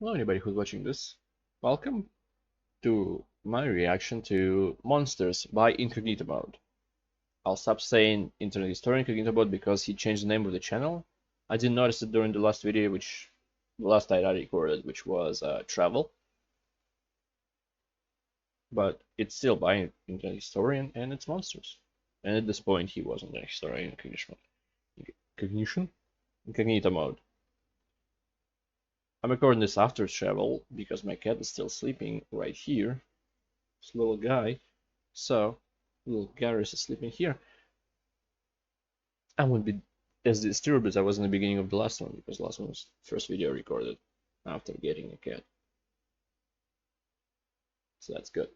Hello, anybody who's watching this. Welcome to my reaction to Monsters by Incognito Mode. I'll stop saying Internet Historian Incognito Mode because he changed the name of the channel. I didn't notice it during the last video, the last I recorded, which was Travel. But it's still by Internet Historian and it's Monsters. And at this point, he wasn't an historian in Incognito Mode. I'm recording this after Travel because my cat is still sleeping right here. This little guy. So, little Garrus is sleeping here. I wouldn't be as disturbed as I was in the beginning of the last one, because the last one was the first video I recorded after getting a cat. So that's good.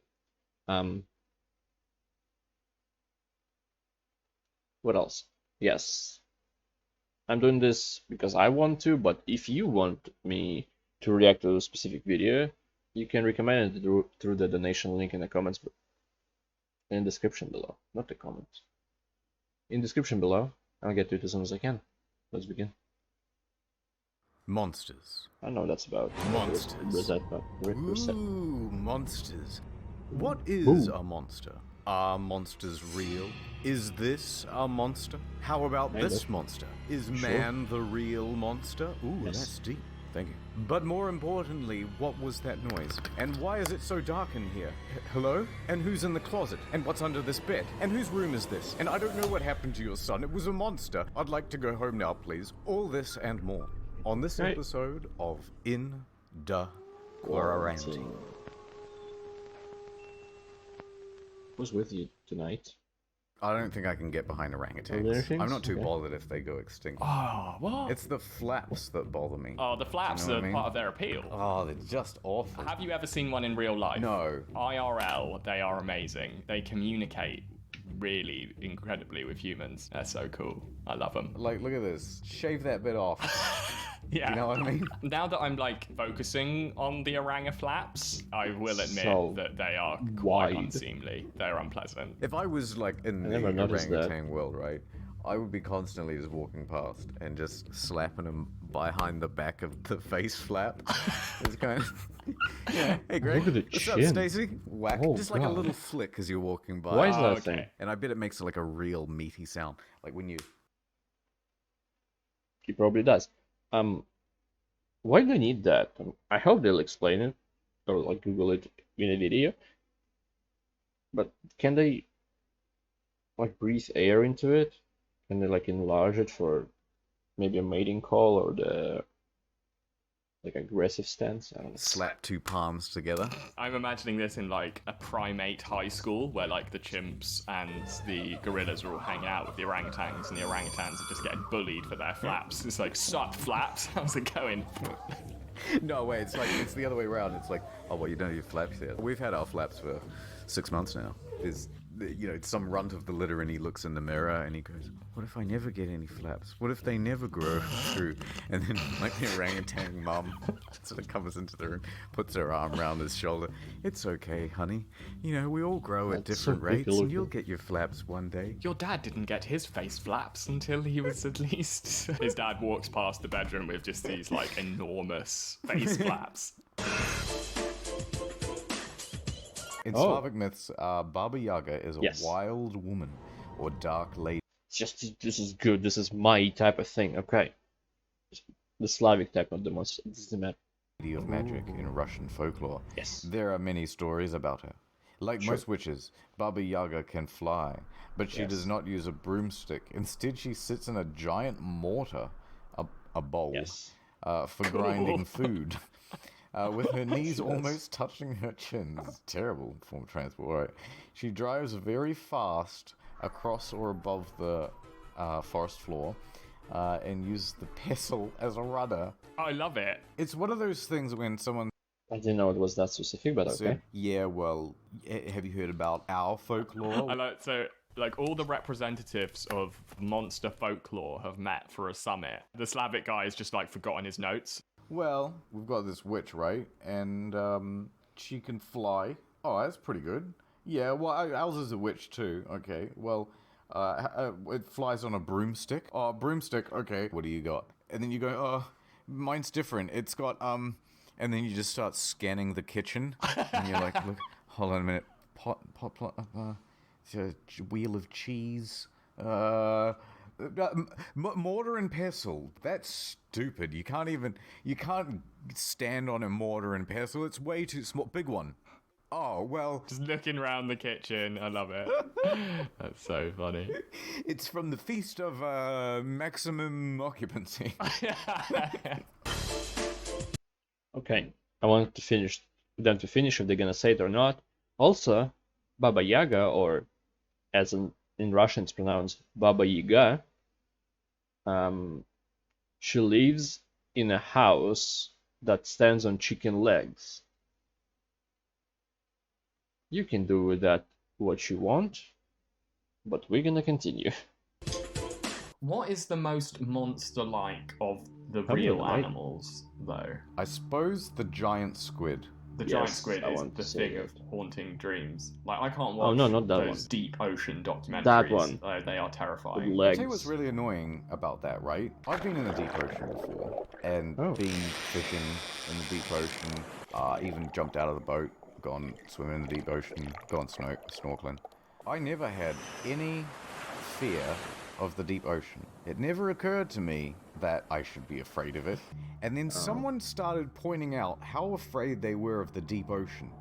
What else? Yes. I'm doing this because I want to, but if you want me to react to a specific video, you can recommend it through the donation link in the comments in the description below. Not the comments. In the description below. I'll get to it as soon as I can. Let's begin. Monsters. I know that's about Monsters. Ooh, monsters. What is a monster? Are monsters real? Is this a monster? How about this monster? Is man the real monster? Ooh, yes. That's deep. Thank you. But more importantly, what was that noise? And why is it so dark in here? Hello? And who's in the closet? And what's under this bed? And whose room is this? And I don't know what happened to your son. It was a monster. I'd like to go home now, please. All this and more on this episode of In Da Quarantine. Who's with you tonight? I don't think I can get behind orangutans. I'm not too bothered if they go extinct. Oh, what? It's the flaps that bother me. Oh, the flaps are part of their appeal. Oh, they're just awful. Have you ever seen one in real life? No. IRL, they are amazing. They communicate really incredibly with humans. They're so cool. I love them. Like, look at this. Shave that bit off. Yeah. You know what I mean? Now that I'm like focusing on the oranga flaps, I will admit that they are quite unseemly. They're unpleasant. If I was like in the orangutan world, right, I would be constantly just walking past and just slapping them behind the back of the face flap. It's kind of, yeah. Hey, Greg. Look at the What's chin. up, Stacy? Whack. Oh, just like a little flick as you're walking by. Why is that thing? And I bet it makes like a real meaty sound, like when you. He probably does. Why do they need that? I hope they'll explain it, or like Google it in a video. But can they like breathe air into it? Can they like enlarge it for maybe a mating call or the like aggressive stance? I don't know. Slap two palms together. I'm imagining this in like a primate high school where like the chimps and the gorillas are all hanging out with the orangutans, and the orangutans are just getting bullied for their flaps. It's like, sup, flaps? How's it going? No, wait, it's the other way around. It's like, oh, well, you don't have your flaps yet. We've had our flaps for 6 months now. There's, you know, some runt of the litter, and he looks in the mirror and he goes, what if I never get any flaps? What if they never grow through? And then, like, the orangutan mum sort of comes into the room, puts her arm around his shoulder. It's okay, honey. You know, we all grow at different rates, and you'll get your flaps one day. Your dad didn't get his face flaps until he was at least... His dad walks past the bedroom with just these, like, enormous face flaps. In Slavic myths, Baba Yaga is a wild woman or dark lady. This is good. This is my type of thing. Okay. The Slavic type, not the monster. This is the map. Of magic in Russian folklore. Yes. There are many stories about her. Like most witches, Baba Yaga can fly, but she does not use a broomstick. Instead, she sits in a giant mortar, a bowl, for grinding food. With her knees almost touching her chin. This is a terrible form of transport. Right. She drives very fast across or above the forest floor and uses the pestle as a rudder. I love it. It's one of those things when someone... I didn't know it was that specific, but okay. Yeah, well, have you heard about our folklore? Like all the representatives of monster folklore have met for a summit. The Slavic guy has just like forgotten his notes. Well, we've got this witch, right? And she can fly. Oh, that's pretty good. Yeah, well, ours is a witch too. Okay, well, it flies on a broomstick. Oh, broomstick, okay. What do you got? And then you go, oh, mine's different. It's got, And then you just start scanning the kitchen, and you're like, look, hold on a minute, pot, wheel of cheese, mortar and pestle. That's stupid. You can't stand on a mortar and pestle. It's way too small. Big one. Oh, well. Just looking around the kitchen. I love it. That's so funny. It's from the Feast of Maximum Occupancy. Okay, I wanted to finish them to finish if they're gonna say it or not. Also, Baba Yaga, or as in Russian it's pronounced Baba Yaga, she lives in a house that stands on chicken legs. You can do with that what you want, but we're gonna continue. What is the most monster-like of the Probably real right. animals, though? I suppose the giant squid. The giant Yes, squid I is want the to say thing of that. haunting dreams. Like, I can't Oh, watch no, not that those one. deep ocean documentaries. That one. They are With terrifying. I'll legs. tell you what's really annoying about that, right? I've been in the deep ocean before, and been fishing in the deep ocean, even jumped out of the boat, gone swimming in the deep ocean, gone snorkeling. I never had any fear of the deep ocean. It never occurred to me that I should be afraid of it. And then someone started pointing out how afraid they were of the deep ocean.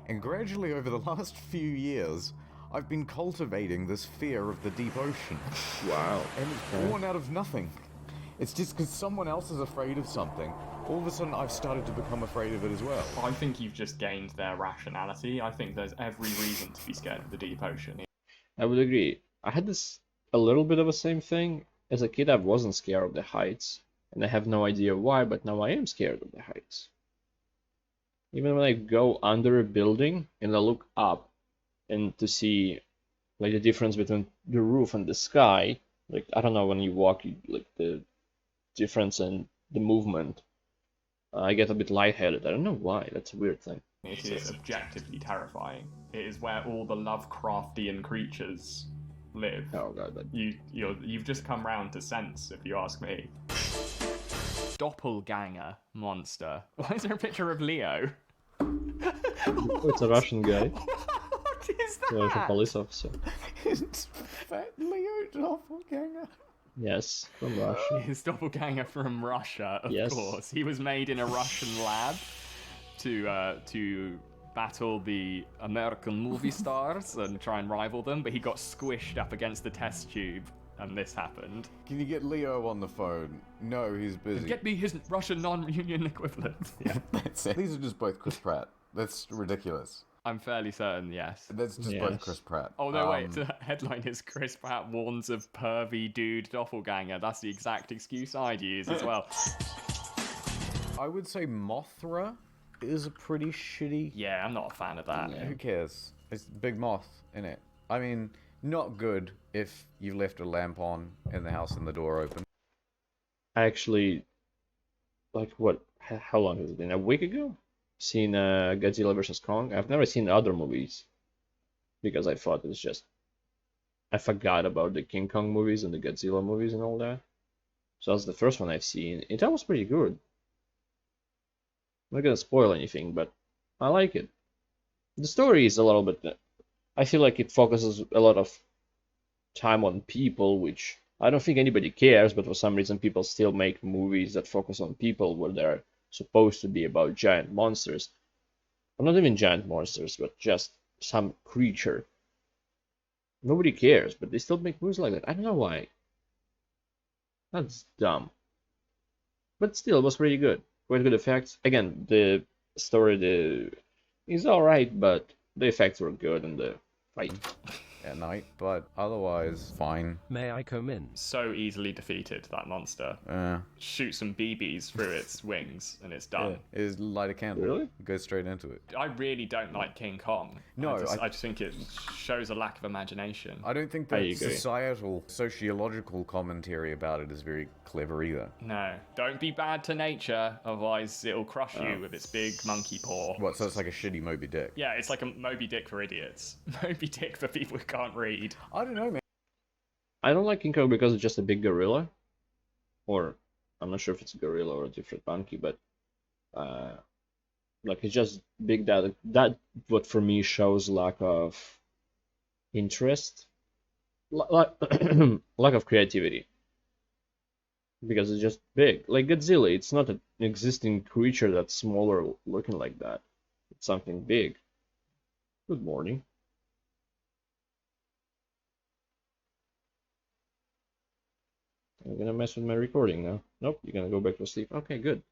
And gradually over the last few years, I've been cultivating this fear of the deep ocean. Wow. And it's born out of nothing. It's just because someone else is afraid of something, all of a sudden I've started to become afraid of it as well. I think you've just gained their rationality. I think there's every reason to be scared of the deep ocean. I would agree. I had this a little bit of the same thing. As a kid, I wasn't scared of the heights, and I have no idea why, but now I am scared of the heights. Even when I go under a building and I look up and to see like the difference between the roof and the sky, like I don't know, when you walk, like the difference in the movement, I get a bit lightheaded. I don't know why. That's a weird thing. It is objectively terrifying. It is where all the Lovecraftian creatures live. Oh god, You've just come round to sense, if you ask me. Doppelganger monster. Why is there a picture of Leo? oh, it's a Russian guy. What is A Russian that? police officer. It's Fat Leo Doppelganger. Yes, from Russia. His doppelganger from Russia, of Yes. course. He was made in a Russian lab to battle the American movie stars and try and rival them, but he got squished up against the test tube, and this happened. Can you get Leo on the phone? No, he's busy. Get me his Russian non-union equivalent. Yeah. That's it. These are just both Chris Pratt. That's ridiculous. I'm fairly certain, yes. That's just both Chris Pratt. Oh no, wait, the headline is Chris Pratt warns of pervy dude doppelganger. That's the exact excuse I'd use as well. I would say Mothra is a pretty shitty... Yeah, I'm not a fan of that. Who cares? It's Big Moth, innit? I mean, not good if you left a lamp on in the house and the door open. I actually, like, what? How long has it been? A week ago? Seen Godzilla vs. Kong. I've never seen other movies because I thought it was just. I forgot about the King Kong movies and the Godzilla movies and all that. So that's the first one I've seen. It was pretty good. I'm not gonna spoil anything, but I like it. The story is a little bit. I feel like it focuses a lot of time on people, which I don't think anybody cares, but for some reason people still make movies that focus on people where they're supposed to be about giant monsters. Well, not even giant monsters, but just some creature. Nobody cares, but they still make movies like that. I don't know why. That's dumb. But still, it was pretty good. Quite good effects. Again, the story is alright, but the effects were good and the fight. At night, but otherwise, fine. May I come in? So easily defeated, that monster. Shoot some BBs through its wings and it's done. Yeah, is light a candle. Really? Go straight into it. I really don't like King Kong. No, I just think it shows a lack of imagination. I don't think I the agree. societal, sociological commentary about it is very clever either. No, don't be bad to nature, otherwise it'll crush you with its big monkey paw. What, so it's like a shitty Moby Dick? Yeah, it's like a Moby Dick for idiots. Moby Dick for people who can't read. I don't know, man. I don't like Kinko because it's just a big gorilla. Or, I'm not sure if it's a gorilla or a different monkey, but Like it's just big data. That what for me shows lack of interest, like lack of creativity, because it's just big. Like Godzilla, it's not an existing creature that's smaller looking like that. It's something big. Good morning. I'm gonna mess with my recording now. Nope, you're gonna go back to sleep. Okay, good.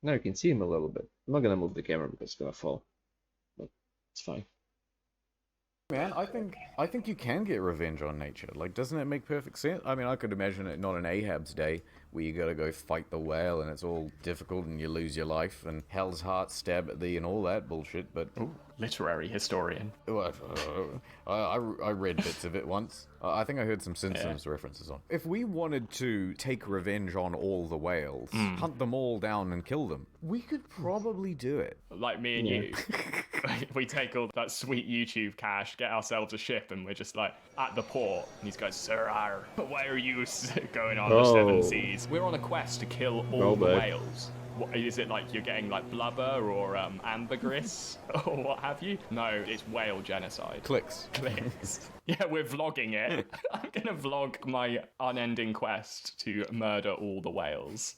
Now you can see him a little bit. I'm not gonna move the camera because it's gonna fall, but it's fine. Man, I think you can get revenge on nature. Like, doesn't it make perfect sense? I mean, I could imagine it not an Ahab's day where you gotta go fight the whale and it's all difficult and you lose your life and hell's heart stab at thee and all that bullshit, but... Ooh, literary historian. I read bits of it once. I think I heard some Simpsons references on. If we wanted to take revenge on all the whales, hunt them all down and kill them, we could probably do it. Like me and you. We take all that sweet YouTube cash, get ourselves a ship, and we're just like at the port. And these guys, sir, why are you going on the seven seas? We're on a quest to kill all the whales. What, is it like you're getting like blubber or ambergris or what have you? No, it's whale genocide. Clicks. Yeah, we're vlogging it. I'm gonna vlog my unending quest to murder all the whales.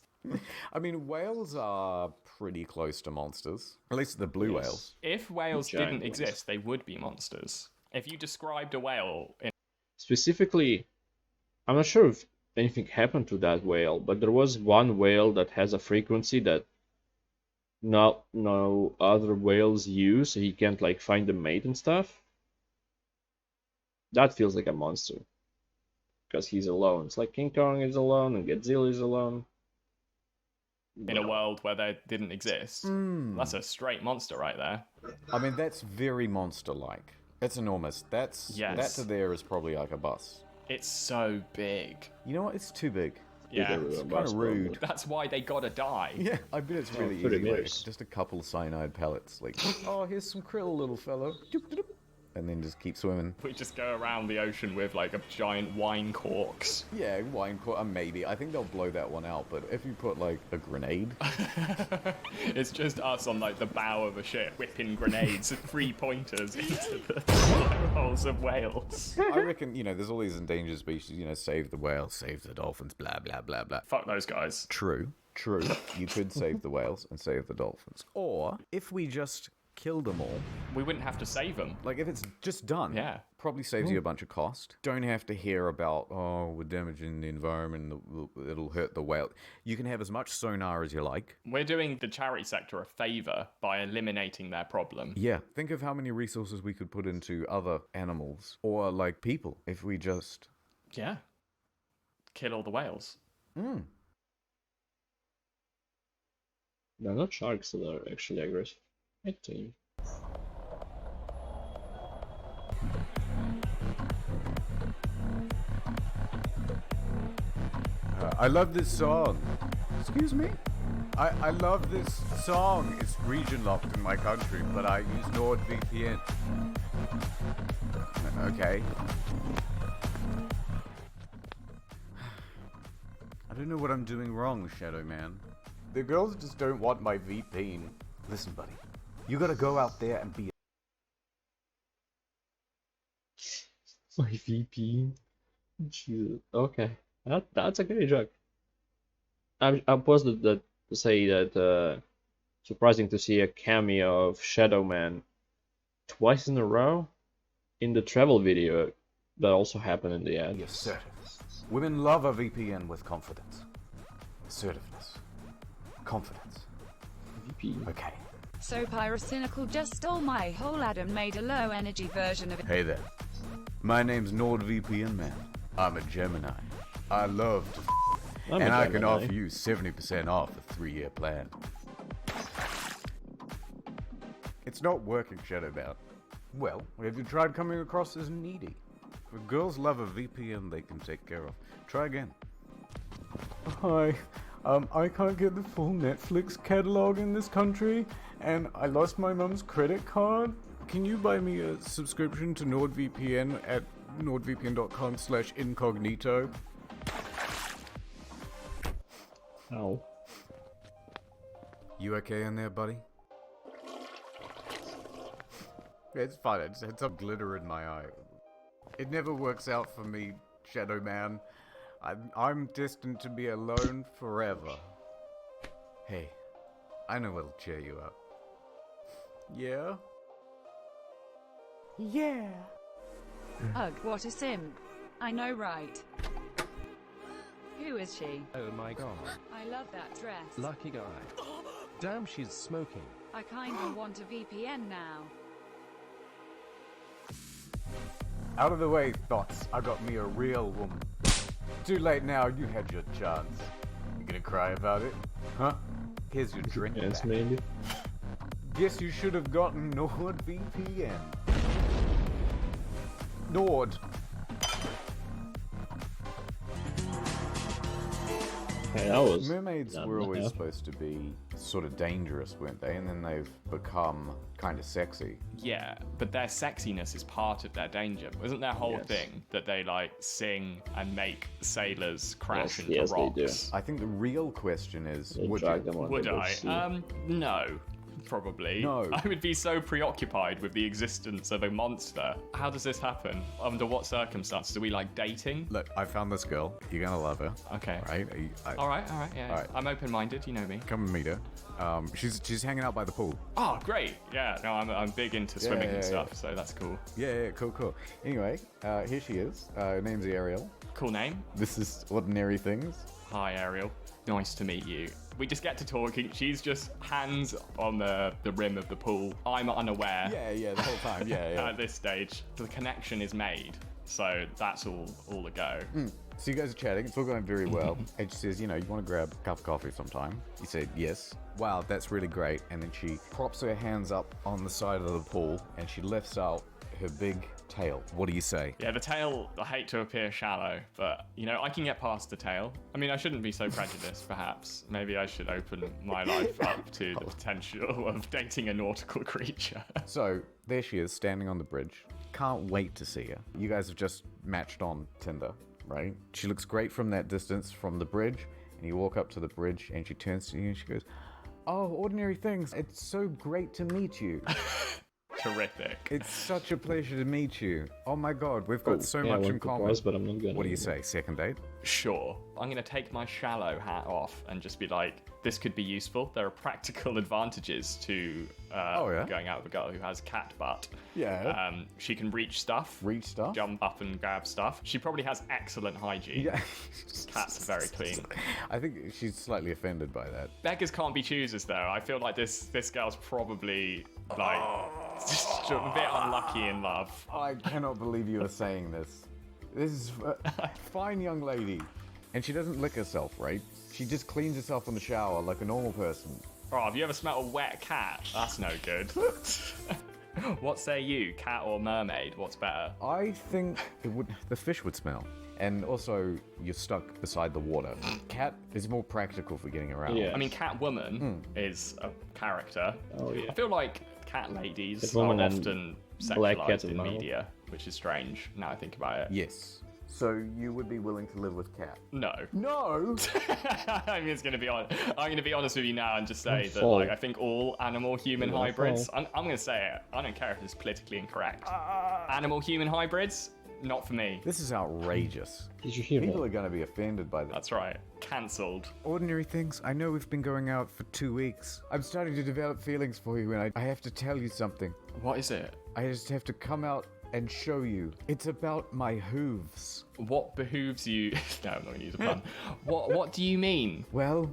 I mean, whales are pretty close to monsters. At least the blue whales. If whales didn't exist, they would be monsters. If you described a whale in... Specifically, I'm not sure if anything happened to that whale, but there was one whale that has a frequency that no other whales use, so he can't like find a mate and stuff. That feels like a monster. Because he's alone. It's like King Kong is alone and Godzilla is alone. In a world where they didn't exist. That's a straight monster right there. I mean, that's very monster-like. It's enormous. That to there is probably like a bus. It's so big. You know what? It's too big. Yeah, it's kind of rude. That's why they gotta die. Yeah, I bet it's really easy. Like, just a couple cyanide pellets. Like, oh, here's some krill, little fellow. And then just keep swimming. We just go around the ocean with like a giant wine corks. Yeah, wine cork, maybe. I think they'll blow that one out, but if you put like a grenade... It's just us on like the bow of a ship whipping grenades and 3 pointers into the holes of whales. I reckon, you know, there's all these endangered species, you know, save the whales, save the dolphins, blah, blah, blah, blah. Fuck those guys. True. You could save the whales and save the dolphins. Or, if we just kill them all... We wouldn't have to save them. Like, if it's just done, probably saves you a bunch of cost. Don't have to hear about, oh, we're damaging the environment, it'll hurt the whale. You can have as much sonar as you like. We're doing the charity sector a favor by eliminating their problem. Yeah, think of how many resources we could put into other animals. Or, like, people, if we just... Yeah. Kill all the whales. They're not sharks that are actually aggressive. I think. I love this song. Excuse me? I love this song. It's region locked in my country, but I use NordVPN. Okay. I don't know what I'm doing wrong, Shadow Man. The girls just don't want my VPN. Listen, buddy. You gotta go out there and be... My VP. Jesus. Okay. That's a great joke. I'm positive that to say that surprising to see a cameo of Shadow Man twice in a row in the travel video that also happened in the ad. Assertive. Women love a VPN with confidence. Assertiveness. Confidence. VP. Okay. So Pyrocynical just stole my whole ad and made a low-energy version of it. Hey there. My name's NordVPN Man. I'm a Gemini. I love to and I can offer you 70% off a 3-year plan. It's not working, Shadowbound. Well, have you tried coming across as needy? If girls love a VPN they can take care of. Try again. Hi. I can't get the full Netflix catalog in this country, and I lost my mum's credit card. Can you buy me a subscription to NordVPN at nordvpn.com/incognito? Ow. You okay in there, buddy? It's fine. I just had some glitter in my eye. It never works out for me, Shadow Man. I'm destined to be alone forever. Hey, I know what'll cheer you up. Yeah? Yeah. Ugh, what a simp. I know, right? Who is she? Oh my god. I love that dress. Lucky guy. Damn, she's smoking. I kinda want a VPN now. Out of the way, thoughts. I got me a real woman. Too late now, you had your chance. You gonna cry about it? Huh? Here's your drink Yes, back. maybe. Guess you should have gotten NordVPN. Nord. Okay, that was Mermaids not were always enough. supposed to be sort of dangerous, weren't they? And then they've become kind of sexy. Yeah, but their sexiness is part of their danger. Isn't their whole Yes. thing that they like sing and make sailors crash Yes, into yes, they do. rocks? I think the real question is, They would drag you? them under Would the I? sea. No. Probably. No. I would be so preoccupied with the existence of a monster. How does this happen? Under what circumstances? Are we like dating? Look, I found this girl. You're gonna love her. Okay. Right? All right, yeah. All right. I'm open-minded, you know me. Come and meet her. She's hanging out by the pool. Oh, great. Yeah, no, I'm big into swimming and stuff, so that's cool. Yeah, cool. Anyway, here she is. Her name's Ariel. Cool name. This is Ordinary Things. Hi, Ariel. Nice to meet you. We just get to talking. She's just hands on the rim of the pool. I'm unaware Yeah, the whole time. Yeah. at this stage. The connection is made, so that's all a go. So you guys are chatting. It's all going very well. And she says, you want to grab a cup of coffee sometime? You say, yes. Wow, that's really great. And then she props her hands up on the side of the pool and she lifts out her big tail. What do you say? Yeah, the tail, I hate to appear shallow, but, I can get past the tail. I mean, I shouldn't be so prejudiced, perhaps. Maybe I should open my life up to the potential of dating a nautical creature. So there she is, standing on the bridge. Can't wait to see her. You guys have just matched on Tinder, right? She looks great from that distance, from the bridge. And you walk up to the bridge and she turns to you and she goes, "Oh, Ordinary Things, it's so great to meet you. Terrific. It's such a pleasure to meet you. Oh my god, we've got so much in common." But I'm not gonna. What do you say, second date? Sure. I'm going to take my shallow hat off and just be like, this could be useful. There are practical advantages to going out with a girl who has cat butt. Yeah. She can reach stuff. Reach stuff? Jump up and grab stuff. She probably has excellent hygiene. Yeah. Cats are very clean. I think she's slightly offended by that. Beggars can't be choosers, though. I feel like this girl's probably, like, just a bit unlucky in love. I cannot believe you are saying this. This is a fine young lady. And she doesn't lick herself, right? She just cleans herself in the shower like a normal person. Oh, have you ever smelled a wet cat? That's no good. What say you, cat or mermaid? What's better? I think the fish would smell. And also, you're stuck beside the water. Cat is more practical for getting around. Yeah. I mean, Catwoman is a character. Oh, yeah. I feel like cat ladies Catwoman are and often Black Cat sexualized in in Marvel. media, which is strange now I think about it. Yes. So you would be willing to live with Cat? No. No! I mean, I'm gonna be honest with you now and just say Don't that, fall. like, I think all animal-human Don't hybrids. fall. I'm gonna say it. I don't care if it's politically incorrect. Animal-human hybrids, not for me. This is outrageous. Did you hear People that? are going to be offended by this. That's right. Cancelled. Ordinary Things, I know we've been going out for 2 weeks. I'm starting to develop feelings for you, and I have to tell you something. What is it? I just have to come out and show you. It's about my hooves. What behooves you? No, I'm not gonna use a pun. What do you mean? Well,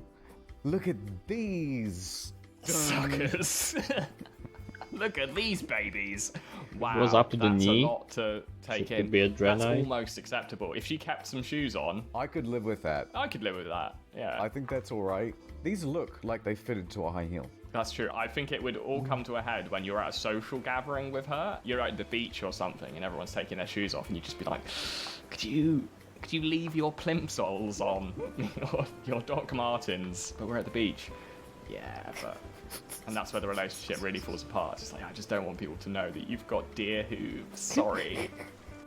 look at these. Suckers. Look at these babies. Wow. was up to the that's knee. a lot to take So it in. could be a That's Draenei. almost acceptable. If she kept some shoes on, I could live with that. I could live with that. Yeah. I think that's all right. These look like they fitted to a high heel. That's true. I think it would all come to a head when you're at a social gathering with her. You're at the beach or something, and everyone's taking their shoes off, and you just be like, "Could you leave your plimsolls on, your Doc Martens?" But we're at the beach. Yeah, but. And that's where the relationship really falls apart. It's like, I just don't want people to know that you've got deer hooves. Sorry.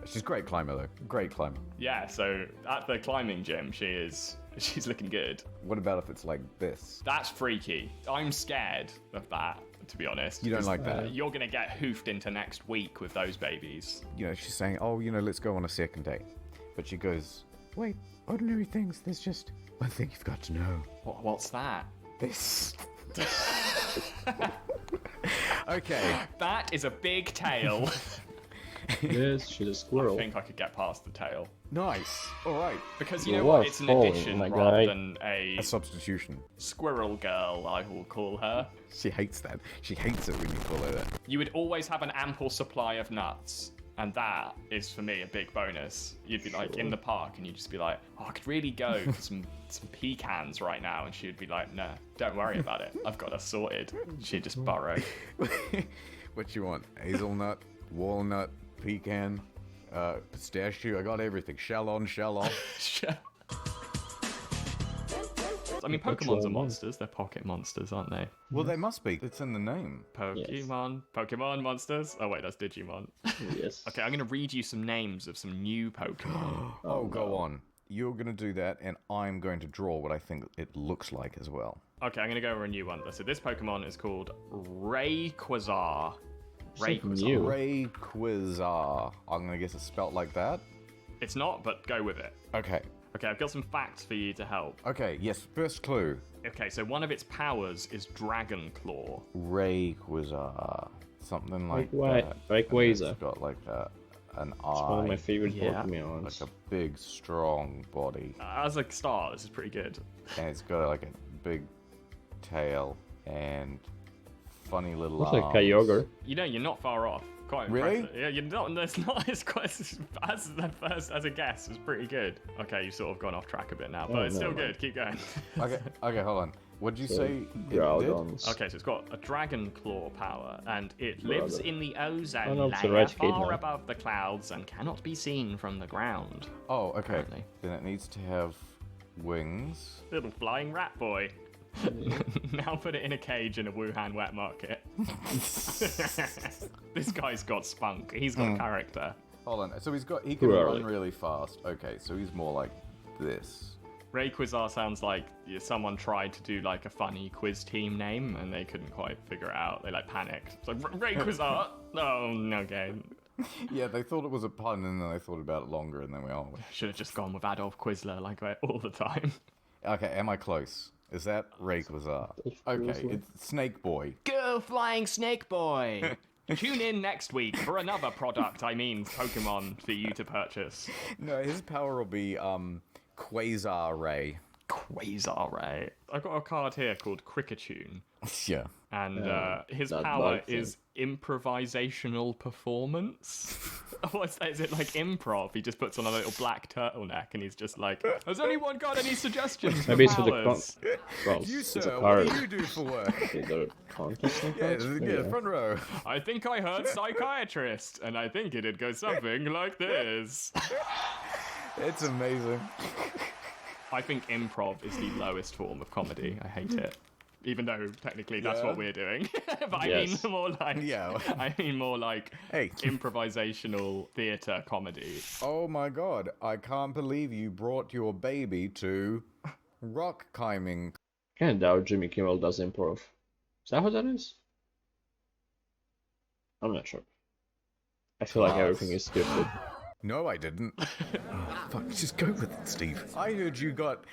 She's a great climber, though. Great climber. Yeah, so at the climbing gym, she's looking good. What about if it's like this? That's freaky. I'm scared of that to be honest. You don't like that? You're gonna get hoofed into next week with those babies. You know, she's saying, oh, you know, let's go on a second date. But she goes, wait, ordinary things, there's just one thing you've got to know. What's that? This. Okay. That is a big tail. Yes, she's a I squirrel. think I could get past the tail. Nice. All right. Because you You know what? are It's an falling, addition my rather guy. than a A substitution. squirrel girl, I will call her. She hates that. She hates it when you call her that. You would always have an ample supply of nuts. And that is, for me, a big bonus. You'd be like in the park and you'd just be like, oh, I could really go for some pecans right now. And she would be like, no, don't worry about it. I've got us sorted. She'd just burrow. What you want? Hazelnut, walnut, pecan, pistachio. I got everything. Shell on, shell off. I mean, Pokemons are monsters. They're pocket monsters, aren't they? Well, they must be. It's in the name. Pokemon monsters. Oh, wait, that's Digimon. Yes. Okay, I'm going to read you some names of some new Pokemon. Oh, go on. You're going to do that, and I'm going to draw what I think it looks like as well. Okay, I'm going to go over a new one. So this Pokemon is called Rayquaza. New. Rayquaza. I'm going to guess it's spelt like that. It's not, but go with it. Okay. Okay, I've got some facts for you to help. Okay, yes, first clue. Okay, so one of its powers is Dragon Claw. Rayquaza. Something like that. Rayquaza. It's got like an eye. It's one of my favorite Yeah. Pokemons. Like a big, strong body. As a start, this is pretty good. And it's got like a big tail and funny little Looks arms. like Kyogre. You know, you're not far off. Quite Really? impressive. Yeah, you're not. It's not as quite as the first as a guess. It's pretty good. Okay, you've sort of gone off track a bit now, but it's still good. Keep going. Okay, hold on. What did you say it did? Groudons. Okay, so it's got a Dragon Claw power, and it lives in the ozone no, it's a layer red kid far now. above the clouds and cannot be seen from the ground. Oh, okay. Apparently. Then it needs to have wings. Little flying rat boy. Now put it in a cage in a Wuhan wet market. This guy's got spunk. He's got character. Hold on. So he can Too run early. really fast. Okay, so he's more like this. Rayquaza sounds like someone tried to do like a funny quiz team name and they couldn't quite figure it out. They like panicked. It's like Rayquaza. Oh no, okay. Yeah, they thought it was a pun and then they thought about it longer and then Should have just gone with Adolf Quizler like all the time. Okay, am I close? Is that Rayquaza? Okay, it's Snake Boy. Go flying snake boy. Tune in next week for another product. I mean, Pokemon for you to purchase. No, his power will be Quasar Ray. Quasar Ray. I've got a card here called Cricketune. Yeah. And his that power bug thing. is improvisational performance. What's that? Is it like improv? He just puts on a little black turtleneck and he's just like, has anyone got any suggestions? Maybe it's for the powers? Well, You, it's a sir, card. what do you do for work? The contest and Yeah, cards? yeah, front row. I think I heard psychiatrist, and I think it'd go something like this. It's amazing. I think improv is the lowest form of comedy. I hate it. Even though technically that's Yeah. what we're doing. But I Yes. mean more like Yeah. I mean more like Hey. improvisational theatre comedy. Oh my god, I can't believe you brought your baby to rock climbing. Kind of doubt Jimmy Kimmel does improv. Is that what that is? I'm not sure. I feel like Class. everything is scripted. No, I didn't. Fuck, just go with it, Steve. I heard you got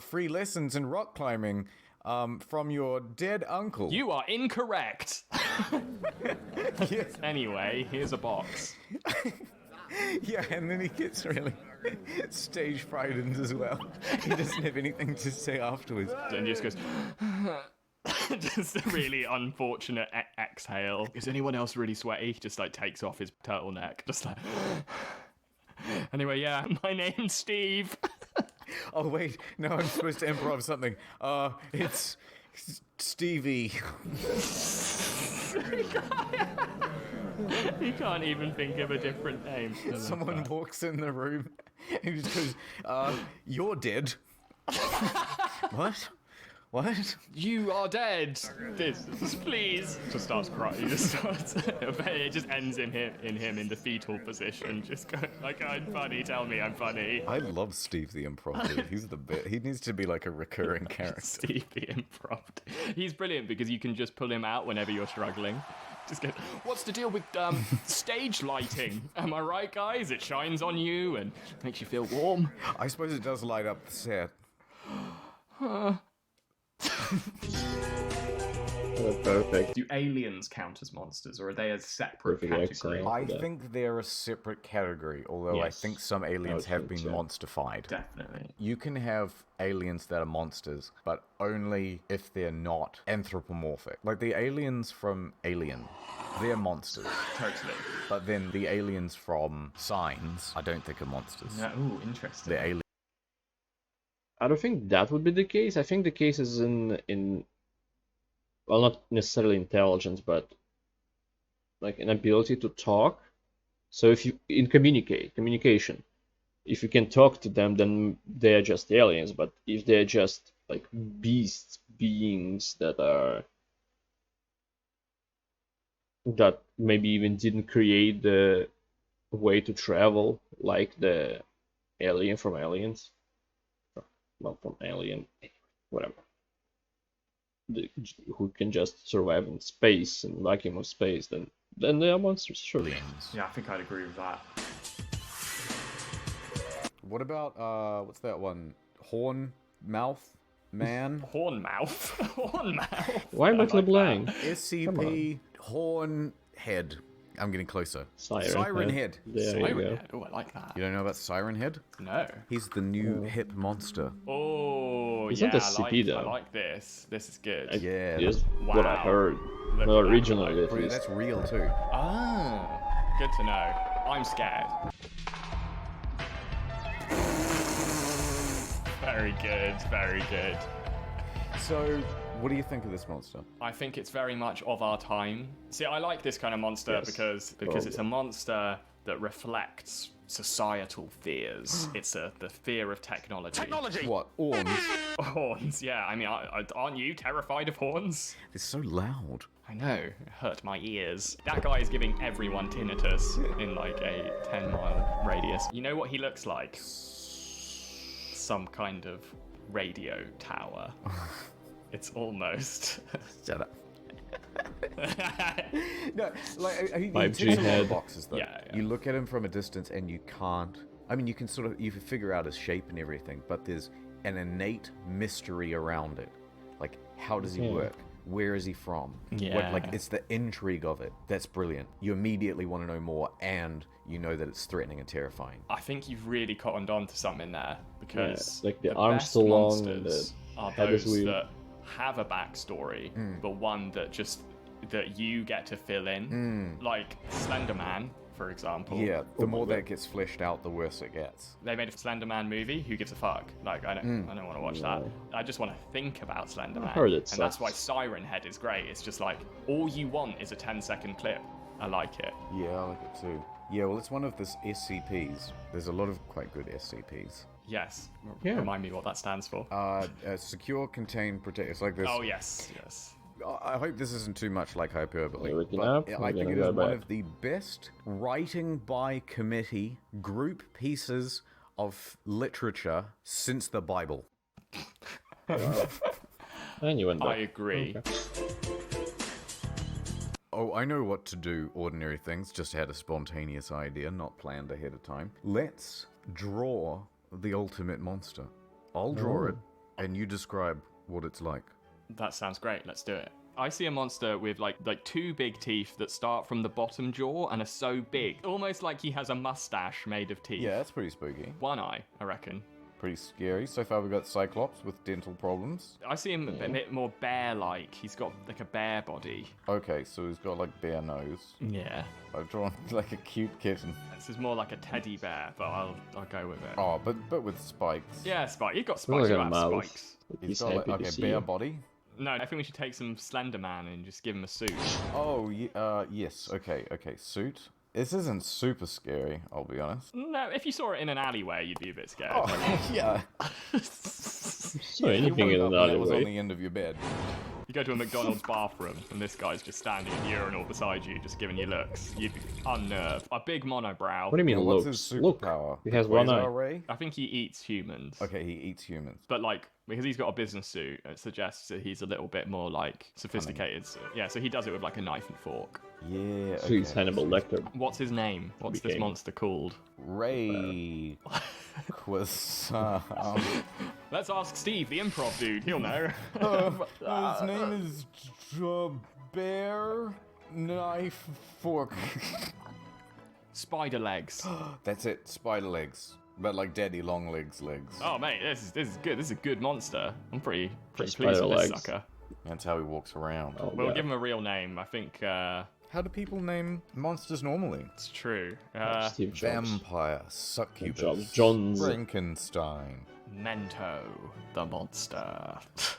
free lessons in rock climbing from your dead uncle. You are incorrect. Yes. Anyway, here's a box. Yeah, and then he gets really stage frightened as well. He doesn't have anything to say afterwards. And he just goes just a really unfortunate exhale. Is anyone else really sweaty? He just like takes off his turtleneck. Just like anyway, yeah, my name's Steve. Oh wait, no, I'm supposed to improv something. It's Stevie. You can't even think of a different name. Someone walks in the room and he just goes, you're dead. What? What? You are dead. This, please. Just starts crying. Just starts. It just ends in him in the fetal position, just going like, "I'm funny. Tell me I'm funny." I love Steve the Improv Dude. He's the bit. He needs to be like a recurring character. Steve the Improv. He's brilliant because you can just pull him out whenever you're struggling. Just go, what's the deal with stage lighting? Am I right, guys? It shines on you and makes you feel warm. I suppose it does light up the set. Perfect. Do aliens count as monsters, or are they a separate Perfect category? example. I that. think they're a separate category, although I Yes. think some aliens I have would been think so. monstified. Definitely. You can have aliens that are monsters, but only if they're not anthropomorphic. Like the aliens from Alien, they're monsters. Totally. But then the aliens from Signs, I don't think are monsters. Yeah, ooh, interesting. They're aliens. I don't think that would be the case. I think the case is in well, not necessarily intelligence, but like an ability to talk. So if you in communication, if you can talk to them, then they're just aliens. But if they're just like beings that maybe even didn't create the way to travel, like the alien from Aliens, well, from Alien, whatever, who can just survive in space and vacuum of space, then they are monsters, sure. aliens. Yeah, I think I'd agree with that. What about, what's that one? Horn Mouth Man? Hornmouth. Hornmouth. Why Matt LeBlanc? SCP Horn Head. I'm getting closer. Siren Head. There you Siren go. Head. Oh, I like that. You don't know about Siren Head? No. He's the new hip monster. Oh, It's yeah, not SCP I though. like this. This is good. Yeah, Just what I Wow. heard. Look Well, at that. originally at Bro, least. that's real too. Ah, good to know. I'm scared. Very good, very good. So, what do you think of this monster? I think it's very much of our time. See, I like this kind of monster Yes. because it's a monster that reflects societal fears. It's the fear of technology. What? Orms? Horns, yeah. I mean, aren't you terrified of horns? They're so loud. I know, it hurt my ears. That guy is giving everyone tinnitus in like a 10-mile radius. You know what he looks like? Some kind of radio tower. It's almost. Shut up. No, like he 5G ticks a lot of head. boxes though. Yeah. You look at him from a distance and you can't. I mean, you can sort of figure out his shape and everything, but there's an innate mystery around it. Like, how does he Yeah. work? Where is he from? Yeah. Like, it's the intrigue of it that's brilliant. You immediately want to know more, and you know that it's threatening and terrifying. I think you've really cottoned on to something there because Yeah, like the the arms best still long and monsters the are head is those weird. that have a backstory, but one that you get to fill in, like Slender Man, for example. Yeah, the more my God. that gets fleshed out, the worse it gets. They made a Slender Man movie. Who gives a fuck? Like, I don't want to watch that. I just want to think about Slender Man. heard it and that's sucks. why Siren Head is great. It's just like, all you want is a 10-second clip. I like it. Yeah, I like it too. Yeah, well, it's one of this SCPs. There's a lot of quite good SCPs. Yes. Yeah. Remind me what that stands for. Secure, contain, protect. It's like this. Oh, yes. Yes. I hope this isn't too much like hyperbole, We're looking but up, I we're think gonna it is go one back. of the best writing by committee group pieces of literature since the Bible. And you went back. I agree. Okay. Oh, I know what to do, ordinary things. Just had a spontaneous idea, not planned ahead of time. Let's draw the ultimate monster. I'll draw it, and you describe what it's like. That sounds great. Let's do it. I see a monster with like two big teeth that start from the bottom jaw and are so big, almost like he has a mustache made of teeth. Yeah, that's pretty spooky. One eye, I reckon. Pretty scary. So far, we've got Cyclops with dental problems. I see him a bit more bear-like. He's got like a bear body. Okay, so he's got like bare nose. Yeah. I've drawn like a cute kitten. This is more like a teddy bear, but I'll go with it. Oh, but with spikes. Yeah, Spike. You've got Looks spikes. like You a have mouse. spikes. He's He's got happy like to a see bare you. body. No, I think we should take some Slender Man and just give him a suit. Oh, yes. Okay. Suit. This isn't super scary, I'll be honest. No, if you saw it in an alleyway, you'd be a bit scared. Oh, yeah. So Yeah, you anything woke in up and another that was on way. the end of your bed. You go to a McDonald's bathroom and this guy's just standing in the urinal beside you, just giving you looks. You'd be unnerved. A big monobrow. What do you mean Now, what's his looks? superpower? Look, he The has one eye. quasar ray? I think he eats humans. Okay, he eats humans. But like, because he's got a business suit, it suggests that he's a little bit more like sophisticated. So, yeah, so he does it with like a knife and fork. Yeah, So he's okay. Hannibal Lecter. What's his name? What's this Became- monster called? Rayquaza. Let's ask Steve, the improv dude. He'll know. His name is Bear Knife Fork. Spider legs. That's it, spider legs. But like daddy long legs. Oh mate, this is good. This is a good monster. I'm pretty Just pleased spider with this legs. sucker. That's how he walks around. Oh, We'll yeah. give him a real name. I think How do people name monsters normally? it's true. Steve Jobs. Vampire, succubus, Jobs. Johns. Frankenstein. Mento, the monster.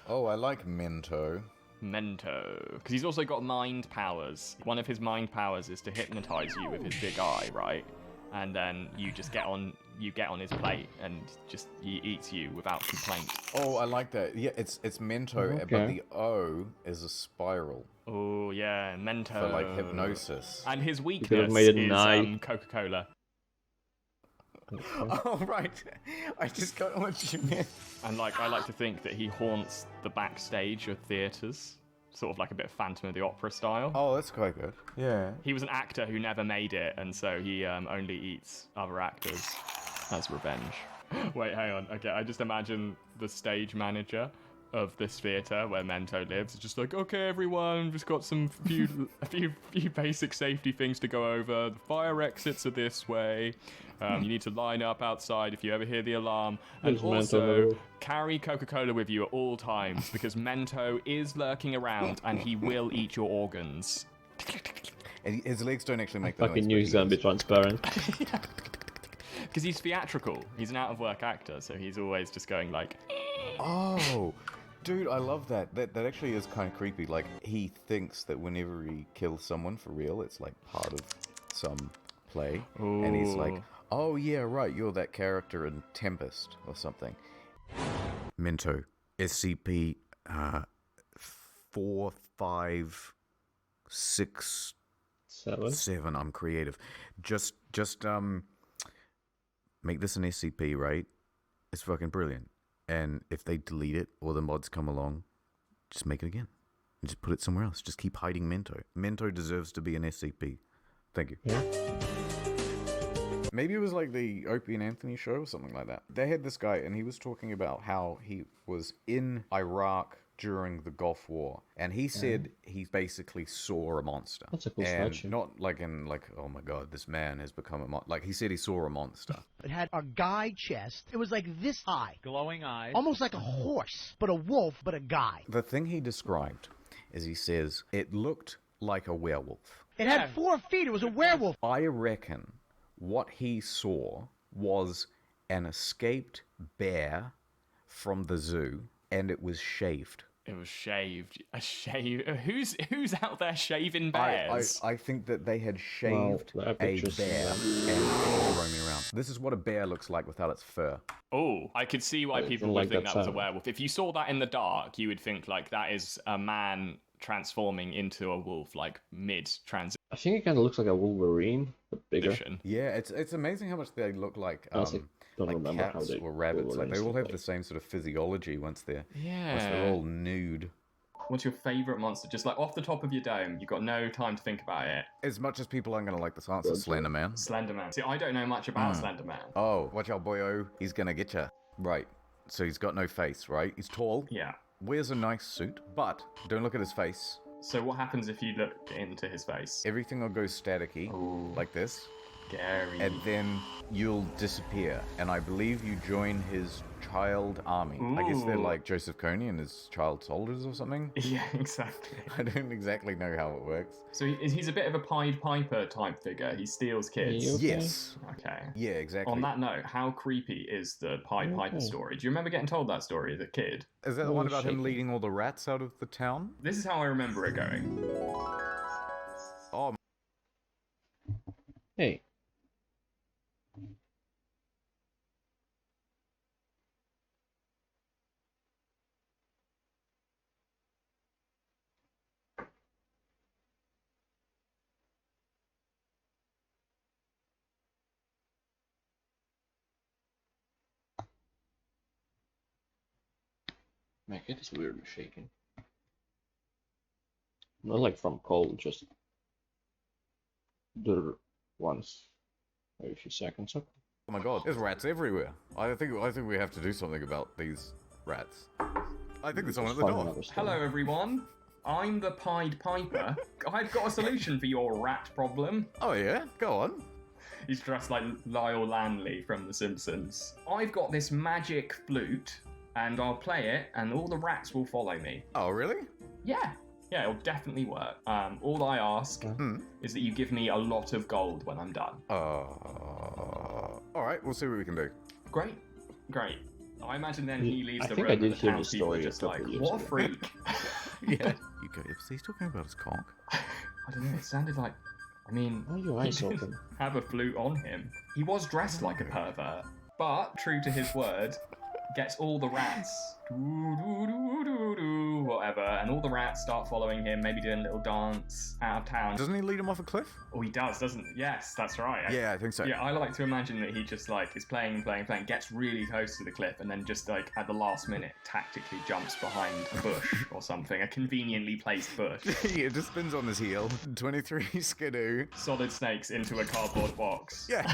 Oh, I like Mento. Mento, because he's also got mind powers. One of his mind powers is to hypnotize you with his big eye, right? And then you just get on his plate and just he eats you without complaint. Oh, I like that. Yeah, it's Mento, but Okay. the O is a spiral Oh yeah, Mento. for like hypnosis. And his could've weakness made it is knife. Coca-Cola. Oh right, I just got what you meant. And like, I like to think that he haunts the backstage of theatres, sort of like a bit of Phantom of the Opera style. Oh, that's quite good. Yeah. He was an actor who never made it, and so he only eats other actors as revenge. Wait, hang on. Okay, I just imagine the stage manager of this theatre where Mento lives. It's just like, okay, everyone, just got a few basic safety things to go over. The fire exits are this way. You need to line up outside if you ever hear the alarm. And There's Mento also, there. carry Coca-Cola with you at all times, because Mento is lurking around and he will eat your organs. And his legs don't actually make the noise. Fucking but knew he's gonna be transparent. Because he's theatrical. He's an out-of-work actor, so he's always just going like... Oh, dude, I love that. That actually is kind of creepy. Like, he thinks that whenever he kills someone for real, it's like part of some play. And he's like, Ooh. oh yeah, right, you're that character in Tempest or something. Mento, SCP 456 7. I'm creative. Just make this an SCP, right? It's fucking brilliant. And if they delete it or the mods come along, just make it again. And just put it somewhere else. Just keep hiding Mento. Mento deserves to be an SCP. Thank you. Yeah. Maybe it was like the Opie and Anthony show or something like that. They had this guy and he was talking about how he was in Iraq during the Gulf War, and he said he basically saw a monster. That's a cool and statue. not like in like, oh my god, this man has become a monster. Like he said he saw a monster. It had a guy chest. It was like this high. Glowing eyes. Almost like a horse, but a wolf, but a guy. The thing he described is he says it looked like a werewolf. It had 4 feet. It was a werewolf. I reckon what he saw was an escaped bear from the zoo, and it was shaved. It was shaved. A shave. Who's out there shaving bears? I think that they had shaved there are a pictures bear of and it was roaming around. This is what a bear looks like without its fur. Oh, I could see why I people don't would like think that that was a sound. werewolf. If you saw that in the dark, you would think like that is a man transforming into a wolf, like mid-transition. I think it kind of looks like a Wolverine, but bigger. Yeah, it's amazing how much they look like Honestly, don't like remember how cats they or rabbits. Like they Wolverines all look have like. the same sort of physiology once they're Yeah. all nude. What's your favourite monster? Just like off the top of your dome, you've got no time to think about it. As much as people aren't gonna like this answer, Slender Man. Slenderman. See, I don't know much about Slenderman. Oh, watch out, boyo! He's gonna get you. Right. So he's got no face, right? He's tall. Yeah. Wears a nice suit, but don't look at his face. So what happens if you look into his face? Everything will go staticky, Ooh. like this, Scary. and then you'll disappear. And I believe you join his child army. I guess they're Ooh. like Joseph Kony and his child soldiers or something. Yeah, exactly. I don't exactly know how it works. So he's a bit of a Pied Piper type figure. He steals kids. You okay? Yes. Okay. Yeah, exactly. On that note, how creepy is the Pied Piper Okay. story? Do you remember getting told that story as a kid? Is that the one Oh, about him shaky. leading all the rats out of the town? This is how I remember it going. Oh, Hey. My head is weirdly shaking. Not like from cold, just the once every few seconds. Okay. Oh my god, there's rats everywhere. I think we have to do something about these rats. I think there's someone at the door. Hello, everyone. I'm the Pied Piper. I've got a solution for your rat problem. Oh yeah? Go on. He's dressed like Lyle Lanley from The Simpsons. I've got this magic flute, and I'll play it, and all the rats will follow me. Oh really? Yeah, it'll definitely work. All I ask is that you give me a lot of gold when I'm done. Alright, we'll see what we can do. Great. I imagine then he leaves I the think room I did and the hear the townspeople are story just a like, couple years what a ago. freak. Yeah. You go, is he talking about his cock? I don't know, it sounded like, I mean, Why are your eyes open? have a flute on him. He was dressed like a pervert, but true to his word, gets all the rats, whatever, and all the rats start following him, maybe doing a little dance out of town. Doesn't he lead him off a cliff? Oh, he does, doesn't he? Yes, that's right. Yeah, I think so. Yeah, I like to imagine that he just like is playing, gets really close to the cliff, and then just like at the last minute tactically jumps behind a bush or something, a conveniently placed bush. He just spins on his heel. 23 skidoo. Solid Snakes into a cardboard box. Yeah.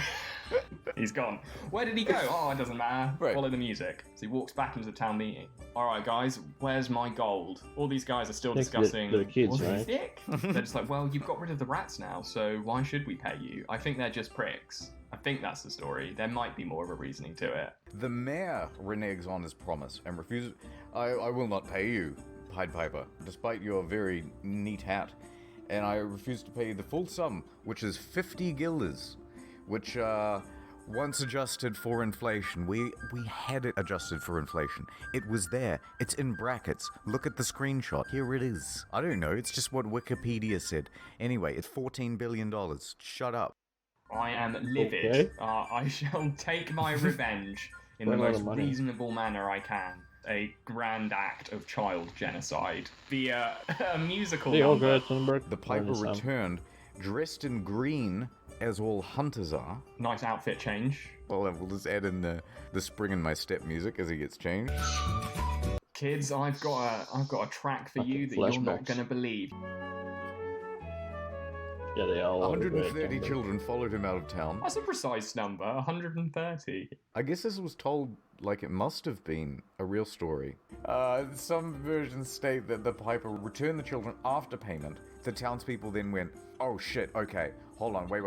He's gone. Where did he go? Oh, it doesn't matter. Right. Follow the music. So he walks back into the town meeting. All right, guys, where's my gold? All these guys are still Think discussing. they're kids, was he right? sick? They're just like, well, you've got rid of the rats now, so why should we pay you? I think they're just pricks. I think that's the story. There might be more of a reasoning to it. The mayor reneges on his promise and refuses. I will not pay you, Pied Piper, despite your very neat hat. And I refuse to pay the full sum, which is 50 guilders, which, once adjusted for inflation, we had it adjusted for inflation. It was there. It's in brackets. Look at the screenshot. Here it is. I don't know. It's just what Wikipedia said. Anyway, it's $14 billion. Shut up. I am livid. Okay. I shall take my revenge in the Run out most of money. reasonable manner I can. A grand act of child genocide via a musical They all number. go to Thunberg. The Piper returned, dressed in green, as all hunters are. Nice outfit change. Well, we'll just add in the spring in my step music as he gets changed. Kids, I've got a track for you that you're not flashbacks. gonna believe. Yeah, they all. 130 children followed him out of town. That's a precise number, 130. I guess this was told like it must have been a real story. Some versions state that the Piper returned the children after payment. The townspeople then went, oh shit, okay, hold on, wait,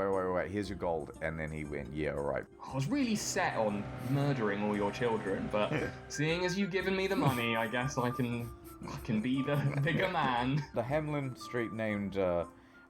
here's your gold. And then he went, yeah, alright. I was really set on murdering all your children, but seeing as you've given me the money, I guess I can be the bigger man. The Hamlin Street named,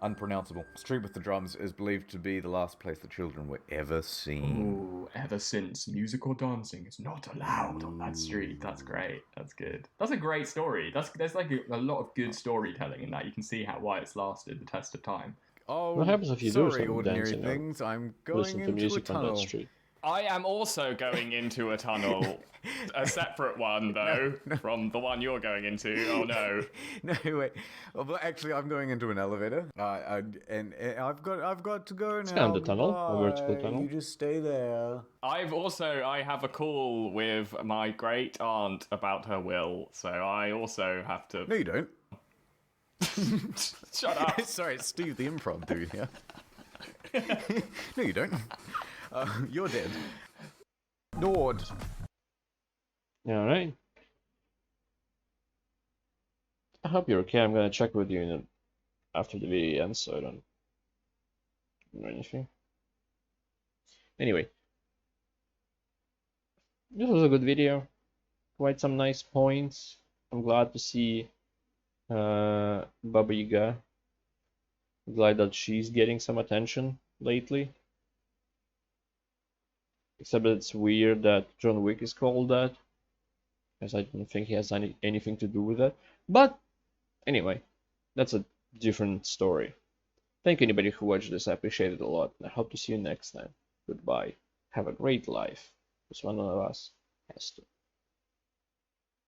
unpronounceable Street with the Drums is believed to be the last place the children were ever seen. Ooh, ever since music or dancing is not allowed on that street. That's great. That's good. That's a great story. There's like a lot of good storytelling in that. You can see why it's lasted the test of time. Oh, What happens if you do sorry, some ordinary dancing or things. I'm going Listen to into a music on that tunnel. street. I am also going into a tunnel. A separate one, though, from the one you're going into. Oh, no. No, wait. Well, actually, I'm going into an elevator, and I've got to go now. It's kind of the tunnel, a vertical Bye. tunnel. You just stay there. I have a call with my great aunt about her will, so I also have to... No, you don't. Shut up. Sorry, it's Steve the improv dude here. No, you don't. You're dead. Nord. Alright. I hope you're okay. I'm gonna check with you after the video ends, so I don't do anything. Anyway. This was a good video. Quite some nice points. I'm glad to see Baba Yaga. I'm glad that she's getting some attention lately. Except that it's weird that John Wick is called that, because I don't think he has anything to do with that. But anyway, that's a different story. Thank you anybody who watched this. I appreciate it a lot. I hope to see you next time. Goodbye. Have a great life, because one of us has to.